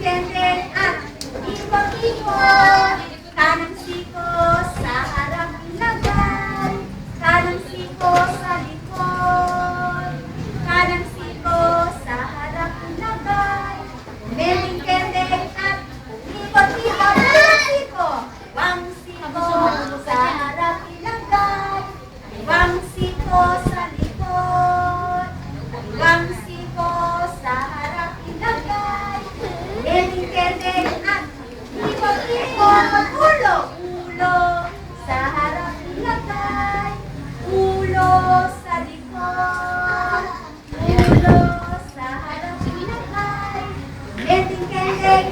kendeng at ikot-ikot. Kanang siko sa harap ilagay, kanang siko sa likod. Kanang siko sa harap ilagay, kendeng kendeng at ikot-ikot. Kanang siko, wang siko sa harap ilagay, wang siko sa likod. Wang siko sa harap ilagay, kendeng-kendeng at ikot-ikot. Ulo, ulo sa harap ilagay, ulo sa likod. Ulo sa harap ilagay, kendeng-kendeng